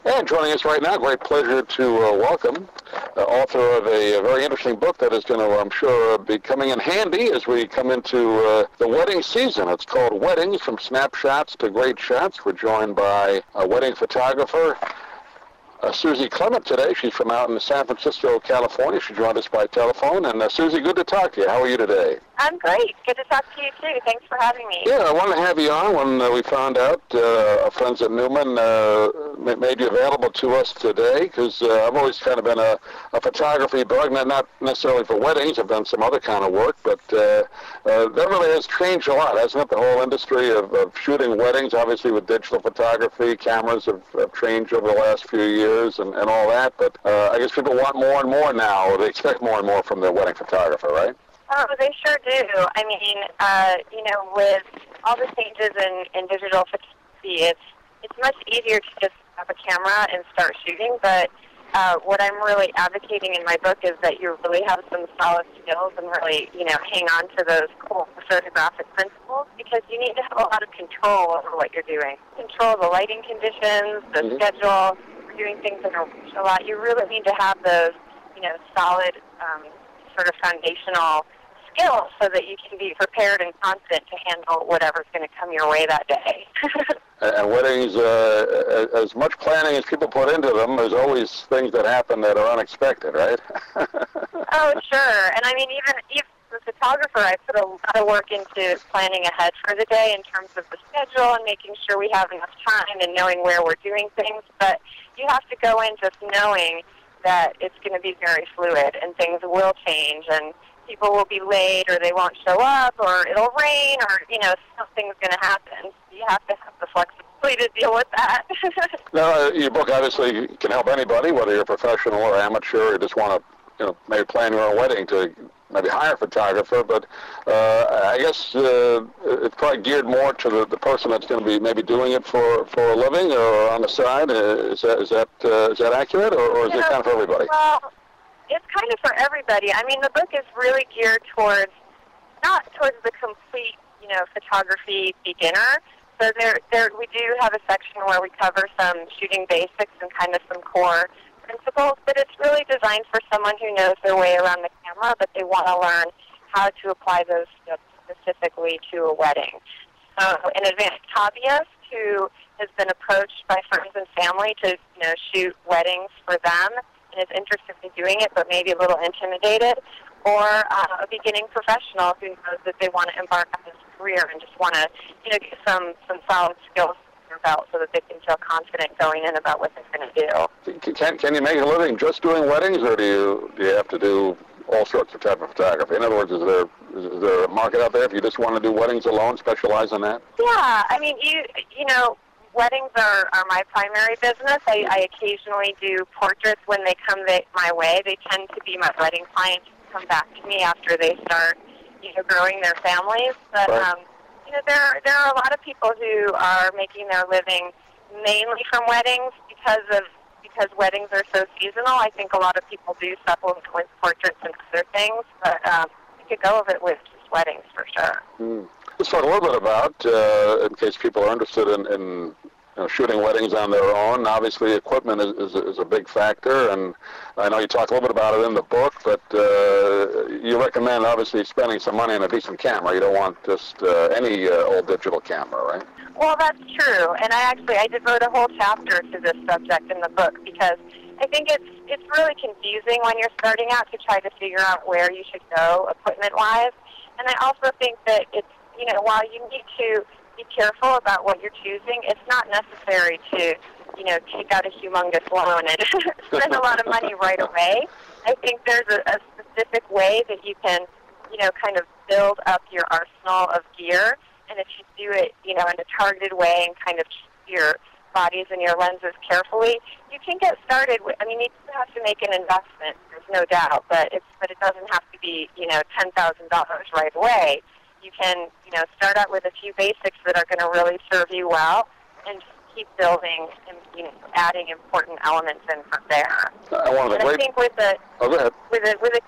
And joining us right now, great pleasure to welcome author of a very interesting book that is going to, I'm sure, be coming in handy as we come into the wedding season. It's called Weddings, From Snapshots to Great Shots. We're joined by a wedding photographer, Suzy Clement today. She's from out in San Francisco, California. She joined us by telephone. And Suzy, good to talk to you. How are you today? I'm great. Good to talk to you, too. Thanks for having me. Yeah, I wanted to have you on when we found out our friends at Newman made you available to us today, because I've always kind of been a photography bug, not necessarily for weddings. I've done some other kind of work, but that really has changed a lot, hasn't it? The whole industry of shooting weddings, obviously with digital photography, cameras have changed over the last few years and all that, but I guess people want more and more now, or they expect more and more from their wedding photographer, right? Oh, they sure do. I mean, with all the changes in digital photography, it's much easier to just have a camera and start shooting, but what I'm really advocating in my book is that you really have some solid skills and really, hang on to those core photographic principles, because you need to have a lot of control over what you're doing. Control the lighting conditions, the schedule, doing things in a lot. You really need to have those, solid sort of foundational skills so that you can be prepared and confident to handle whatever's going to come your way that day. And weddings, as much planning as people put into them, there's always things that happen that are unexpected, right? Oh, sure. And I mean, even as a photographer, I put a lot of work into planning ahead for the day in terms of the schedule and making sure we have enough time and knowing where we're doing things. But you have to go in just knowing that it's going to be very fluid and things will change and people will be late or they won't show up or it'll rain or, something's going to happen. You have to have the flexibility to deal with that. Now, your book obviously can help anybody, whether you're a professional or amateur or just want to, maybe plan your own wedding to maybe hire a photographer, but I guess it's probably geared more to the person that's going to be maybe doing it for a living or on the side. Is that accurate, or is it kind of for everybody? Well, it's kind of for everybody. I mean, the book is really geared not towards the complete, photography beginner. So there we do have a section where we cover some shooting basics and kind of some core principles, but it's really designed for someone who knows their way around the camera, but they want to learn how to apply those skills specifically to a wedding. So an advanced hobbyist who has been approached by friends and family to shoot weddings for them and is interested in doing it but maybe a little intimidated, or a beginning professional who knows that they want to embark on this career and just want to get some solid skills under their belt so that they can feel confident going in about what they're going to do. Can you make a living just doing weddings, or do you have to do all sorts of type of photography? In other words, is there a market out there if you just want to do weddings alone, specialize in that? Yeah, I mean, weddings are my primary business. I occasionally do portraits when they come my way. They tend to be my wedding clients who come back to me after they start, growing their families. But right. There are a lot of people who are making their living mainly from weddings because weddings are so seasonal. I think a lot of people do supplement with portraits and other things, but you could go with it with just weddings for sure. Let's talk a little bit about, in case people are interested in shooting weddings on their own. Obviously, equipment is a big factor, and I know you talk a little bit about it in the book, but you recommend, obviously, spending some money on a decent camera. You don't want just any old digital camera, right? Well, that's true, and I devote a whole chapter to this subject in the book because I think it's really confusing when you're starting out to try to figure out where you should go equipment-wise, and I also think that it's, while you need to be careful about what you're choosing, it's not necessary to, take out a humongous loan and spend a lot of money right away. I think there's a specific way that you can, kind of build up your arsenal of gear, and if you do it, in a targeted way and kind of choose your bodies and your lenses carefully, you can get started with, you do have to make an investment, there's no doubt, but it doesn't have to be, $10,000 right away. You can, start out with a few basics that are going to really serve you well and just keep building and, adding important elements in from there. I think with a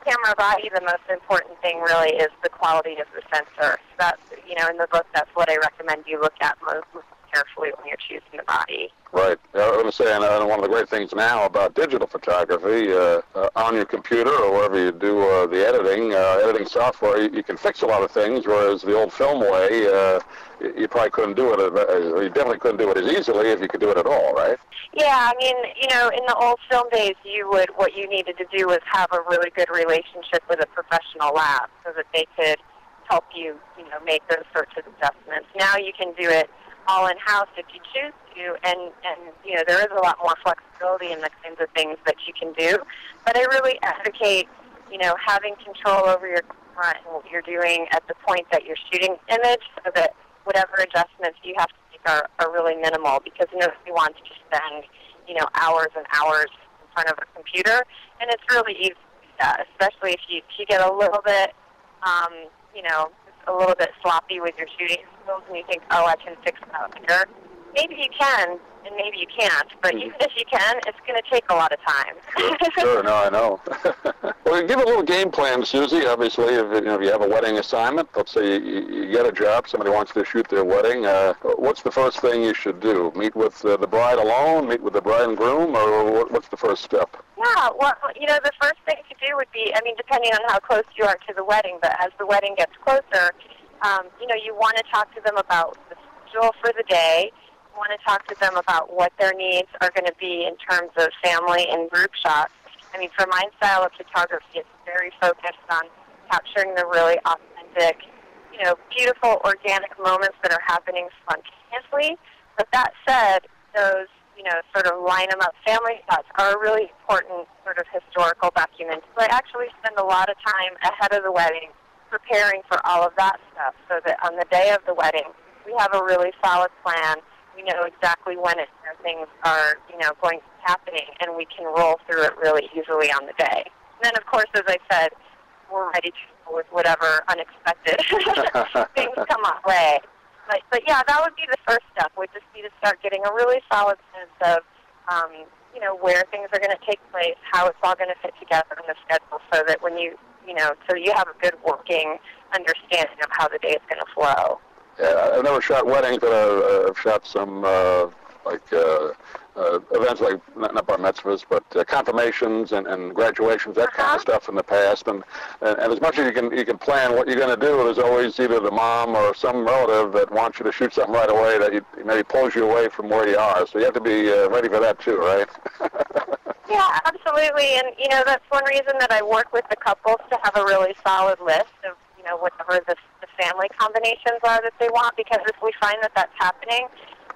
camera body, the most important thing really is the quality of the sensor. So that's, in the book, that's what I recommend you look at most carefully when you're choosing the body. Right. I was going to say, and one of the great things now about digital photography, on your computer or wherever you do the editing software, you can fix a lot of things, whereas the old film way, you probably couldn't do it, you definitely couldn't do it as easily if you could do it at all, right? Yeah, I mean, in the old film days, what you needed to do was have a really good relationship with a professional lab so that they could help you, make those sorts of adjustments. Now you can do it all in-house if you choose to, and there is a lot more flexibility in the kinds of things that you can do. But I really advocate, having control over your camera and what you're doing at the point that you're shooting the image, so that whatever adjustments you have to make are really minimal, because nobody wants to spend, hours and hours in front of a computer, and it's really easy to do that, especially if you get a little bit, a little bit sloppy with your shooting skills, and you think, oh, I can fix that later. Maybe you can, and maybe you can't. But even if you can, it's going to take a lot of time. Sure. No, I know. Well, give a little game plan, Suzy. Obviously, if you have a wedding assignment, let's say you get a job, somebody wants to shoot their wedding. What's the first thing you should do? Meet with the bride alone? Meet with the bride and groom? Or what's the first step? Yeah, well, the first thing to do would be, depending on how close you are to the wedding, but as the wedding gets closer, you want to talk to them about the schedule for the day. You want to talk to them about what their needs are going to be in terms of family and group shots. For my style of photography, it's very focused on capturing the really authentic, beautiful, organic moments that are happening spontaneously. But that said, those, sort of line-them-up family shots are a really important sort of historical document. So I actually spend a lot of time ahead of the wedding preparing for all of that stuff, so that on the day of the wedding, we have a really solid plan. We know exactly when things are, going to be happening, and we can roll through it really easily on the day. And then, of course, as I said, we're ready to go with whatever unexpected things come our way. But yeah, that would be the first step, would just be to start getting a really solid sense of, where things are going to take place, how it's all going to fit together in the schedule, so that when so you have a good working understanding of how the day is going to flow. Yeah, I've never shot weddings, but I've shot some events like not bar mitzvahs, but confirmations and graduations, that kind of stuff in the past. And as much as you can plan what you're going to do, there's always either the mom or some relative that wants you to shoot something right away that maybe pulls you away from where you are. So you have to be ready for that too, right? Yeah, absolutely. And that's one reason that I work with the couples to have a really solid list of whatever the family combinations are that they want, because if we find that that's happening,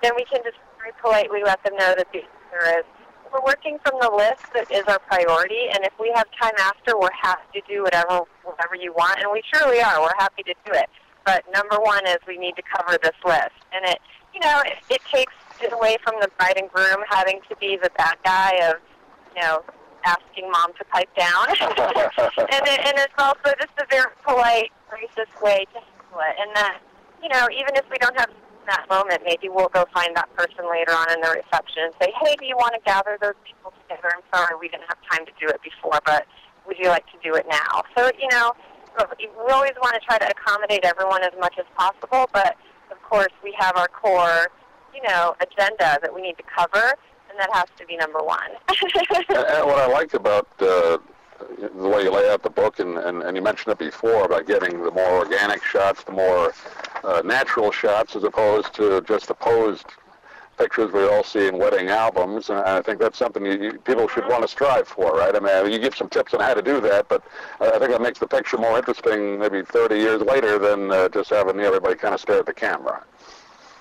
then we can just very politely let them know that the answer is, we're working from the list that is our priority, and if we have time after, we're happy to do whatever you want, and we truly are. We're happy to do it. But number one is we need to cover this list. And it takes it away from the bride and groom having to be the bad guy of, asking mom to pipe down. and it's also just a very polite, gracious way to handle it. And that, even if we don't have that moment, maybe we'll go find that person later on in the reception and say, hey, do you want to gather those people together? I'm sorry we didn't have time to do it before, but would you like to do it now? So, we always want to try to accommodate everyone as much as possible, but, of course, we have our core, agenda that we need to cover, and that has to be number one. And what I liked about the way you lay out the book, and you mentioned it before, about getting the more organic shots, the more natural shots, as opposed to just the posed pictures we all see in wedding albums. And I think that's something people should want to strive for, right? You give some tips on how to do that, but I think that makes the picture more interesting maybe 30 years later than just having everybody kind of stare at the camera.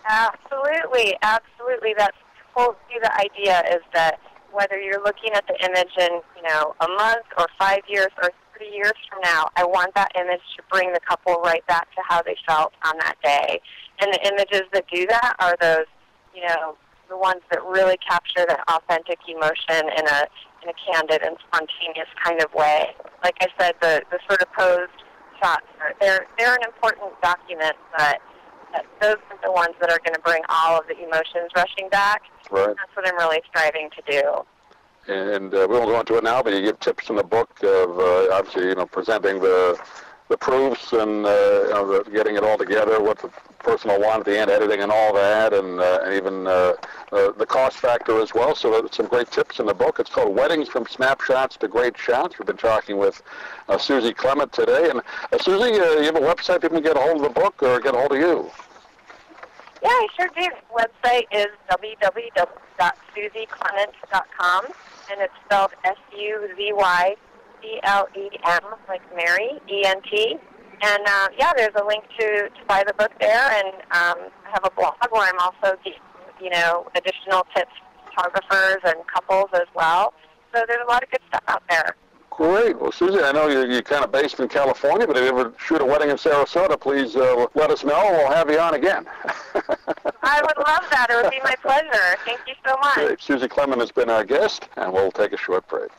Absolutely. That's totally the idea, is that whether you're looking at the image in, a month or 5 years or 30 years from now, I want that image to bring the couple right back to how they felt on that day. And the images that do that are those, the ones that really capture that authentic emotion in a candid and spontaneous kind of way. Like I said, the sort of posed shots, they're an important document, but those are the ones that are going to bring all of the emotions rushing back. Right. That's what I'm really striving to do. And we won't go into it now, but you give tips in the book of obviously, presenting the the proofs and getting it all together, what the person will want at the end, editing and all that, and even the cost factor as well. So there's some great tips in the book. It's called Weddings from Snapshots to Great Shots. We've been talking with Suzy Clement today. And Suzy, you have a website people can get a hold of the book or get a hold of you? Yeah, I sure do. The website is www.suzyclement.com, and it's spelled SUZYCLEM, like Mary, ENT. And, there's a link to buy the book there, and I have a blog where I'm also giving, additional tips for photographers and couples as well. So there's a lot of good stuff out there. Great. Well, Suzy, I know you're kind of based in California, but if you ever shoot a wedding in Sarasota, please let us know, and we'll have you on again. I would love that. It would be my pleasure. Thank you so much. Great. Suzy Clement has been our guest, and we'll take a short break.